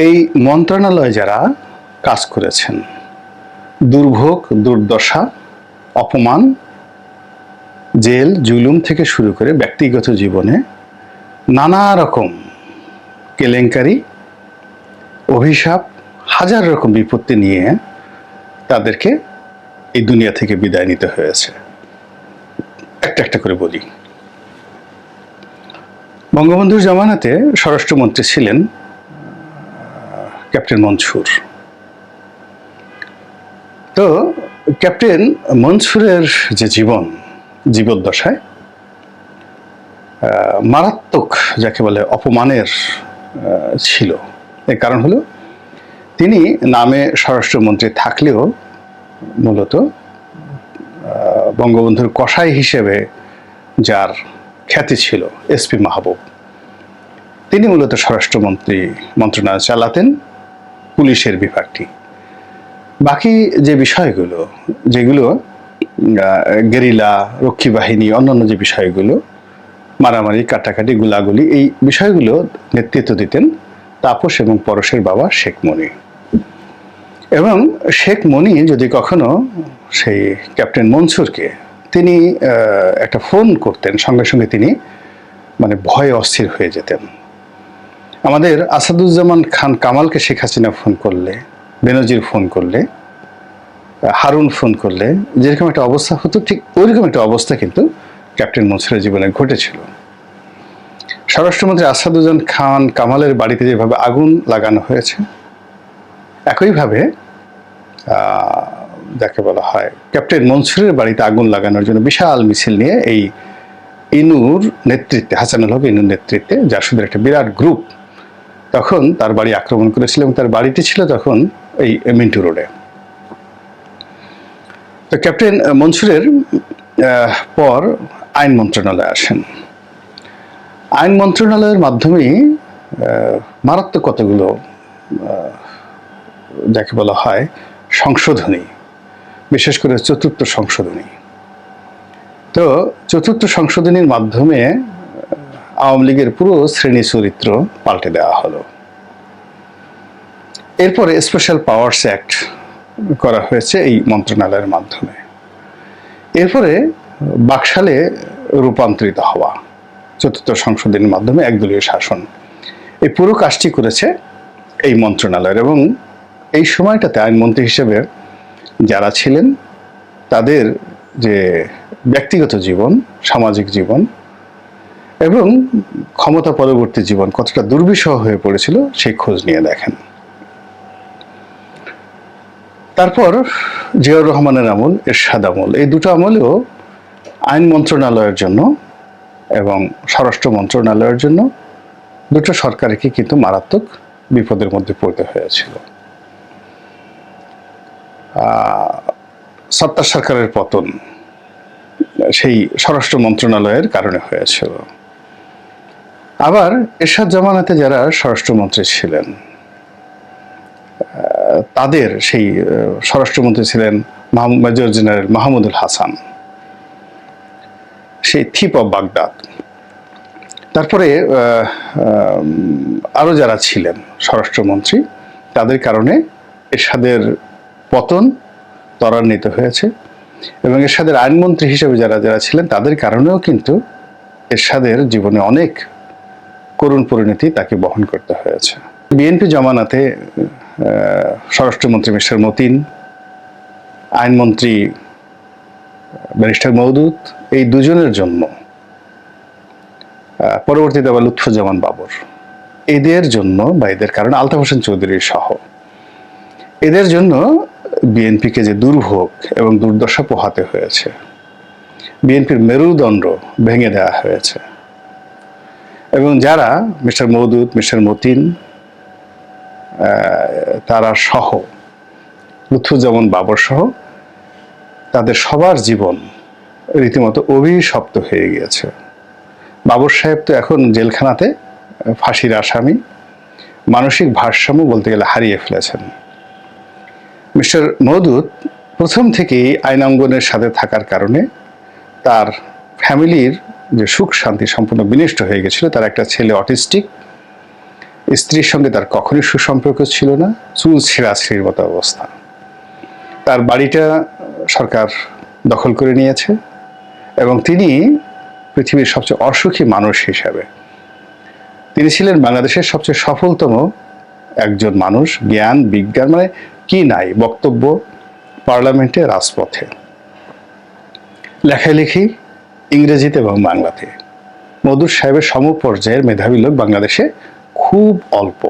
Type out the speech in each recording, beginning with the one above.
এই মন্ত্রণালয়ে যারা কাজ করেছেন, দুর্ভোগ, দুর্দশা, অপমান, জেল, জুলুম থেকে শুরু করে ব্যক্তিগত জীবনে নানা রকম কেলেঙ্কারি, অভিশাপ, হাজার রকম বিপত্তি নিয়ে তাদেরকে এই দুনিয়া থেকে বিদায় নিতে হয়েছে। একটা একটা করে বলি। বঙ্গবন্ধুর জামানাতে স্বরাষ্ট্রমন্ত্রী ছিলেন ক্যাপ্টেন মনসুর। তো ক্যাপ্টেন মনসুরের যে জীবদ্দশায় মারাত্মক যাকে বলে অপমানের ছিল। এর কারণ হলো তিনি নামে স্বরাষ্ট্রমন্ত্রী থাকলেও মূলত বঙ্গবন্ধুর কসাই হিসেবে যার খ্যাতি ছিল এসপি মাহবুব, তিনি মূলত মন্ত্রণালয় চালাতেন, পুলিশের বিভাগটি। বাকি যে বিষয়গুলো, যেগুলো গেরিলা, রক্ষী বাহিনী, অন্যান্য যে বিষয়গুলো, মারামারি, কাটাকাটি, গুলাগুলি, এই বিষয়গুলো নেতৃত্ব দিতেন তাপস এবং পরশের বাবা শেখ মনি। এবং শেখ মনি যদি কখনো সেই ক্যাপ্টেন মনসুরকে তিনি একটা ফোন করতেন, সঙ্গে সঙ্গে তিনি মানে ভয়ে অস্থির হয়ে যেতেন। আমাদের আসাদুজ্জামান খান কামালকে শেখ হাসিনা ফোন করলে, বেনজির ফোন করলে, হারুন ফোন করলে যেরকম একটা অবস্থা হতো, ঠিক ওইরকম একটা অবস্থা কিন্তু ক্যাপ্টেন মনসুরের জীবনে ঘটেছিল। স্বরাষ্ট্রমন্ত্রী আসাদুজ্জামান খান কামালের বাড়িতে যেভাবে আগুন লাগানো হয়েছে, একইভাবে যাকে বলা হয় ক্যাপ্টেন মনসুরের বাড়িতে আগুন লাগানোর জন্য বিশাল মিছিল নিয়ে এই ইনুর নেতৃত্বে, হাসানুল হক ইনুর নেতৃত্বে জাসদের একটা বিরাট গ্রুপ তখন তার বাড়ি আক্রমণ করেছিল এবং তার বাড়িটি ছিল তখন এই মিন্টু রোডে। তো ক্যাপ্টেন মনসুরের পর আইন মন্ত্রণালয়ে আসেন। আইন মন্ত্রণালয়ের মাধ্যমেই মারাত্মক কতগুলো যাকে বলা হয় সংশোধনী, বিশেষ করে চতুর্থ সংশোধনী। তো চতুর্থ সংশোধনীর মাধ্যমে আওয়ামী লীগের পুরো শ্রেণী চরিত্র পাল্টে দেওয়া হলো। এরপরে স্পেশাল পাওয়ার্স অ্যাক্ট করা হয়েছে এই মন্ত্রণালয়ের মাধ্যমে। এরপরে বাকশালে রূপান্তরিত হওয়া চতুর্থ সংশোধনীর মাধ্যমে একদলীয় শাসন, এই পুরো কাজটি করেছে এই মন্ত্রণালয়ের। এবং এই সময়টাতে আইনমন্ত্রী হিসেবে যারা ছিলেন তাদের যে ব্যক্তিগত জীবন, সামাজিক জীবন এবং ক্ষমতা পরবর্তী জীবন কতটা দুর্বিষহ হয়ে পড়েছিল সেই খোঁজ নিয়ে দেখেন। তারপর জিয়াউর রহমানের আমল, এরশাদ আমল, এই দুটো আমলেও আইন মন্ত্রণালয়ের জন্য এবং স্বরাষ্ট্র মন্ত্রণালয়ের জন্য দুটো সরকারকে কিন্তু মারাত্মক বিপদের মধ্যে পড়তে হয়েছিল। সত্তার সরকারের পতন সেই স্বরাষ্ট্র মন্ত্রণালয়ের কারণে হয়েছিল। আবার এরশাদ জামানাতে যারা স্বরাষ্ট্রমন্ত্রী ছিলেন তাদের সেই স্বরাষ্ট্রমন্ত্রী ছিলেন মেজর জেনারেল মাহমুদুল হাসান, সেই থিপ অফ বাগদাদ। তারপরে আরো যারা ছিলেন স্বরাষ্ট্রমন্ত্রী, তাদের কারণে এরশাদের পতন ত্বরান্বিত হয়েছে এবং এরশাদের আইনমন্ত্রী হিসেবে যারা যারা ছিলেন তাদের কারণেও কিন্তু এরশাদের জীবনে অনেক করুণ পরিণতি তাকে বহন করতে হয়েছে। বিএনপি জামানাতে স্বরাষ্ট্রমন্ত্রী মিস্টার মতিন, আইনমন্ত্রী ব্যারিস্টার মওদুদ, এই দুজনের জন্য, পরবর্তীতে আবার লুৎফুজ্জামান বাবর, এদের জন্য বা এদের কারণে আলতাফ হোসেন চৌধুরী সহ এদের জন্য বিএনপিকে যে দুর্ভোগ এবং দুর্দশা পোহাতে হয়েছে, বিএনপির মেরুদণ্ড ভেঙে দেওয়া হয়েছে। এবং যারা মিস্টার মওদুদ, মিস্টার মতিন, তারা সহ, লুৎফুজ্জামান বাবর সহ তাদের সবার জীবন রীতিমতো অভিশপ্ত হয়ে গিয়েছে। বাবর সাহেব তো এখন জেলখানাতে ফাঁসির আসামি, মানসিক ভারসাম্য বলতে গেলে হারিয়ে ফেলেছেন। মিস্টার মওদুদ প্রথম থেকেই আইনাঙ্গনের সাথে থাকার কারণে তার ফ্যামিলির যে সুখ শান্তি সম্পূর্ণ বিনষ্ট হয়ে গেছিল। তার একটা ছেলে অটিস্টিক স্ত্রীর সঙ্গে তার কখনোই সুসম্পর্ক ছিল না, চুল ছেঁড়াছিঁড়ির মতো অবস্থা। তার বাড়িটা সরকার দখল করে নিয়েছে এবং তিনি পৃথিবীর সবচেয়ে অসুখী মানুষ হিসাবে তিনি ছিলেন বাংলাদেশের সবচেয়ে সফলতম একজন মানুষ। জ্ঞান বিজ্ঞান মানে কি নাই, বক্তব্য পার্লামেন্টে, রাজপথে, লেখালেখি ইংরেজিতে এবং বাংলাতে। মওদুদ সাহেবের সমপর্যায়ের মেধাবী লোক বাংলাদেশে খুব অল্প,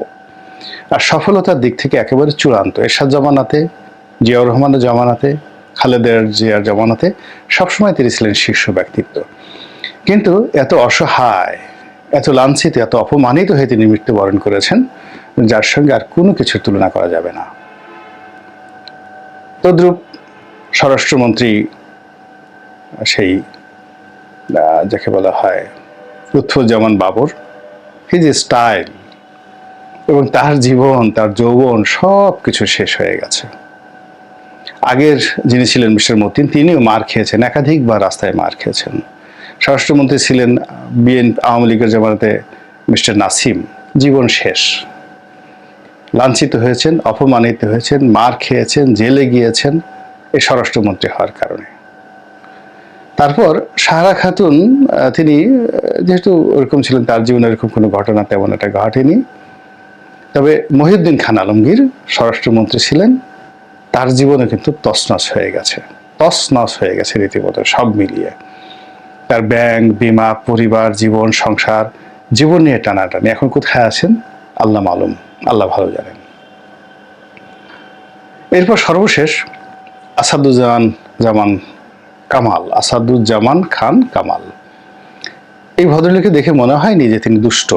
আর সফলতার দিক থেকে একেবারে চূড়ান্ত। এরশাদ জামানাতে, জিয়াউর রহমানের জামানাতে, খালেদা জিয়ার জামানাতে সবসময় তিনি ছিলেন শীর্ষ ব্যক্তিত্ব। কিন্তু এত অসহায়, এত লাঞ্ছিত, এত অপমানিত হয়ে তিনি মৃত্যুবরণ করেছেন, যার সঙ্গে আর কোনো কিছুর তুলনা করা যাবে না। তদ্রূপ স্বরাষ্ট্রমন্ত্রী, সেই যাকে বলা হয় লুৎফুজ্জামান বাবর, হিজ স্টাইল এবং তার জীবন, তার যৌবন সব কিছু শেষ হয়ে গেছে। আগের যিনি ছিলেন মিস্টার মতিন, তিনিও মার খেয়েছেন, একাধিকবার রাস্তায় মার খেয়েছেন। স্বরাষ্ট্রমন্ত্রী ছিলেন আওয়ামী লীগের জামানাতে মিস্টার নাসিম, জীবন শেষ। লাঞ্ছিত হয়েছেন, অপমানিত হয়েছেন, মার খেয়েছেন, জেলে গিয়েছেন এই স্বরাষ্ট্রমন্ত্রী হওয়ার কারণে। তারপর সাহারা খাতুন, তিনি যেহেতু ওরকম ছিলেন, তার জীবনে এরকম কোনো ঘটনা তেমন একটা ঘটেনি। তবে মহিউদ্দিন খান আলমগীর স্বরাষ্ট্রমন্ত্রী ছিলেন, তার জীবনে কিন্তু তছনছ হয়ে গেছে, তছনছ হয়ে গেছে রীতিমতো সব মিলিয়ে। তার ব্যাংক, বিমা, পরিবার, জীবন, সংসার, জীবন নিয়ে টানাটানি। এখন কোথায় আছেন আল্লাহ মালুম, আল্লাহ ভালো জানেন। এরপর সর্বশেষ আসাদুজ্জামান খান কামাল। এই ভদ্রলোককে দেখে মনে হয়নি যে তিনি দুষ্ট,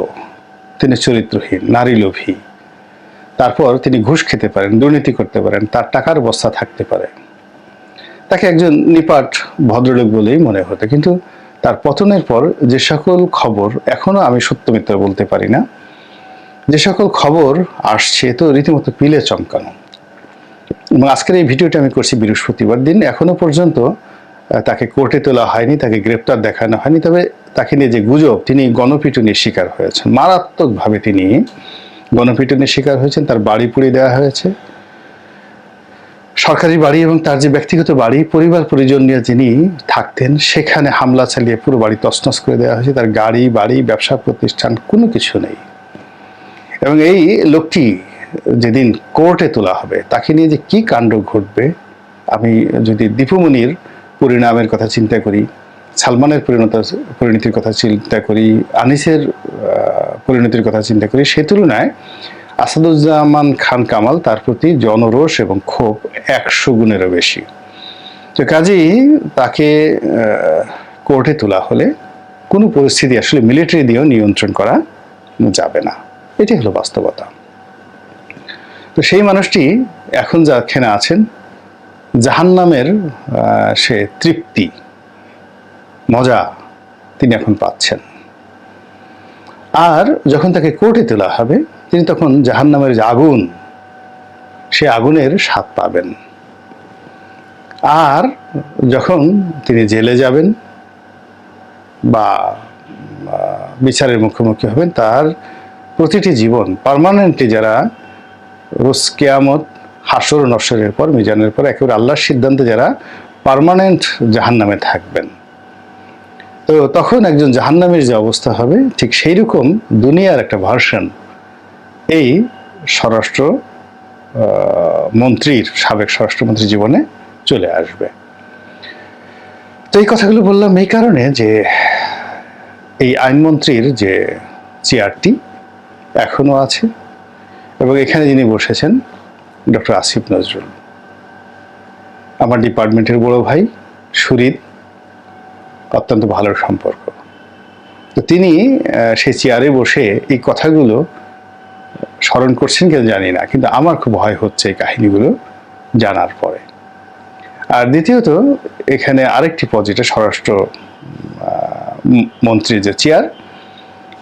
তিনি চরিত্রহীন, নারী লোভী। তারপর তিনি ঘুষ খেতে পারেন, দুর্নীতি করতে পারেন, তার টাকার বস্তা থাকতে পারে। তাকে একজন নিপাট ভদ্রলোক বলেই মনে হতো। কিন্তু তার পতনের পর যে সকল খবর, এখনো আমি সত্য মিথ্যা বলতে পারি না, যে সকল খবর আসছে তো রীতিমতো পিলে চমকানো। এবং আজকের এই ভিডিওটা আমি করছি বৃহস্পতিবার দিন। এখনো পর্যন্ত তাকে কোর্টে তোলা হয়নি, তাকে গ্রেপ্তার দেখানো হয়নি। তবে তাকে নিয়ে যে গুজব, তিনি গণপিটুনির শিকার হয়েছেন, মারাত্মকভাবে তিনি গণপিটুনির শিকার হয়েছেন। তার বাড়ি পুড়িয়ে দেওয়া হয়েছে, সরকারি বাড়ি এবং তার যে ব্যক্তিগত বাড়ি, পরিবার পরিজন নিয়ে যিনি থাকতেন, সেখানে হামলা চালিয়ে পুরো বাড়ি তছনছ করে দেওয়া হয়েছে। তার গাড়ি বাড়ি, ব্যবসা প্রতিষ্ঠান, কোনো কিছু নেই। এবং এই লোকটি যেদিন কোর্টে তোলা হবে, তাকে নিয়ে যে কি কাণ্ড ঘটবে, আমি যদি দীপুমণির পরিণামের কথা চিন্তা করি, সালমানের পরিণতির কথা চিন্তা করি, আনিসের পরিণতির কথা চিন্তা করি, সে তুলনায় আসাদুজ্জামান খান কামাল, তার প্রতি জনরোষ এবং ক্ষোভ 100 গুণেরও বেশি। তো কাজেই তাকে কোর্টে তোলা হলে কোনো পরিস্থিতি আসলে মিলিটারি দিয়েও নিয়ন্ত্রণ করা যাবে না। এটি হলো বাস্তবতা। তো সেই মানুষটি এখন যেখানে আছেন, জাহান্নামের সে তৃপ্তি, মজা তিনি এখন পাচ্ছেন। আর যখন তাকে কোর্টে তোলা হবে, তিনি তখন জাহান্নামের যে আগুন, সে আগুনের স্বাদ পাবেন। আর যখন তিনি জেলে যাবেন বা বিচারের মুখোমুখি হবেন, তার প্রতিটি জীবন পার্মানেন্টলি, যারা রোজ কিয়ামত, হাসর নসরের পর, মিজানের পর একেবারে আল্লাহর সিদ্ধান্তে যারা পার্মানেন্ট জাহান্নামে থাকবেন, তো তখন একজন জাহান্নামের যে অবস্থা হবে, ঠিক সেই রকম দুনিয়ার একটা ভার্সন এই স্বরাষ্ট্র মন্ত্রীর, সাবেক স্বরাষ্ট্রমন্ত্রীর জীবনে চলে আসবে। তো এই কথাগুলো বললাম এই কারণে যে এই আইনমন্ত্রীর যে চেয়ারটি এখনো আছে এবং এখানে যিনি বসেছেন ডক্টর আসিফ নজরুল, আমার ডিপার্টমেন্টের বড় ভাই, সুরিদ, অত্যন্ত ভালো সম্পর্ক। তো তিনি সেই চেয়ারে বসে এই কথাগুলো স্মরণ করছেন কেন জানি না, কিন্তু আমার খুব ভয় হচ্ছে এই কাহিনীগুলো জানার পরে। আর দ্বিতীয়ত, এখানে আরেকটি পজিটিভ, স্বরাষ্ট্র মন্ত্রীর যে চেয়ার,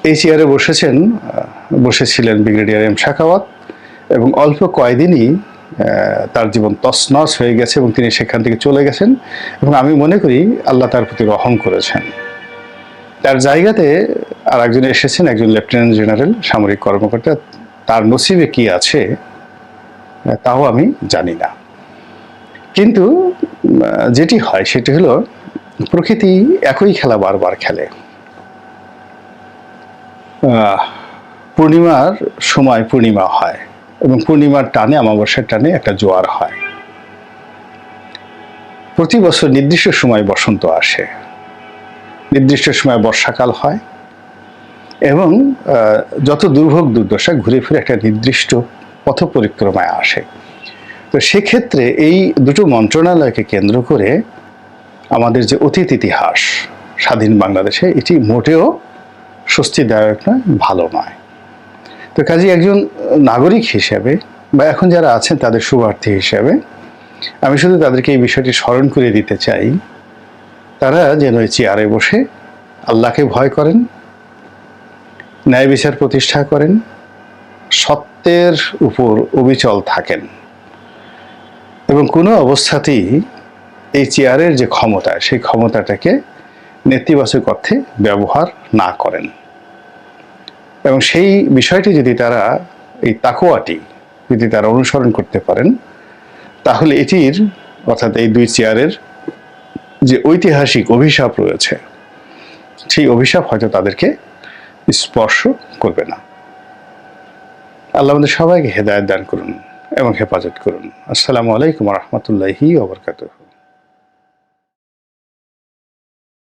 এই চেয়ারে বসেছিলেন ব্রিগেডিয়ার এম শাখাওয়াত, এবং অল্প কয়েকদিনই তার জীবন তছনছ হয়ে গেছে এবং তিনি সেখান থেকে চলে গেছেন। এবং আমি মনে করি আল্লাহ তার প্রতি রহম করেছেন। তার জায়গাতে আর একজন এসেছেন, একজন লেফটেন্যান্ট জেনারেল সামরিক কর্মকর্তা। তার নসিবে কি আছে তাও আমি জানি না। কিন্তু যেটি হয় সেটি হলো, প্রকৃতি একই খেলা বারবার খেলে। পূর্ণিমার সময় পূর্ণিমা হয় এবং পূর্ণিমার টানে, অমাবস্যার টানে একটা জোয়ার হয়। প্রতি বছর নির্দিষ্ট সময় বসন্ত আসে, নির্দিষ্ট সময় বর্ষাকাল হয় এবং যত দুর্ভোগ দুর্দশা ঘুরে ফিরে একটা নির্দিষ্ট পথ পরিক্রমায় আসে। তো সেক্ষেত্রে এই দুটো মন্ত্রণালয়কে কেন্দ্র করে আমাদের যে অতীত ইতিহাস স্বাধীন বাংলাদেশে, এটি মোটেও স্বস্তিদায়ক নয়, ভালো নয়। তো কাজে একজন নাগরিক হিসেবে বা এখন যারা আছেন তাদের শুভার্থী হিসেবে আমি শুধু তাদেরকে এই বিষয়টি স্মরণ করে দিতে চাই, তারা যেন এই চেয়ারে বসে আল্লাহকে ভয় করেন, ন্যায় বিচার প্রতিষ্ঠা করেন, সত্যের উপর অবিচল থাকেন এবং কোনো অবস্থাতেই এই চেয়ারের যে ক্ষমতা, সেই ক্ষমতাটাকে নেতিবাচক অর্থে ব্যবহার না করেন। এবং সেই বিষয়টি যদি তারা, এই তাকওয়াটি যদি তারা অনুসরণ করতে পারেন, তাহলে এটির অর্থাৎ এই দুই চেয়ারের যে ঐতিহাসিক অভিশাপ রয়েছে, সেই অভিশাপ হয়তো তাদেরকে স্পর্শ করবে না। আল্লাহ আমাদের সবাইকে হেদায়েত দান করুন এবং হেফাজত করুন। আসসালামু আলাইকুম ওয়া রাহমাতুল্লাহি ওয়া বারাকাতুহু।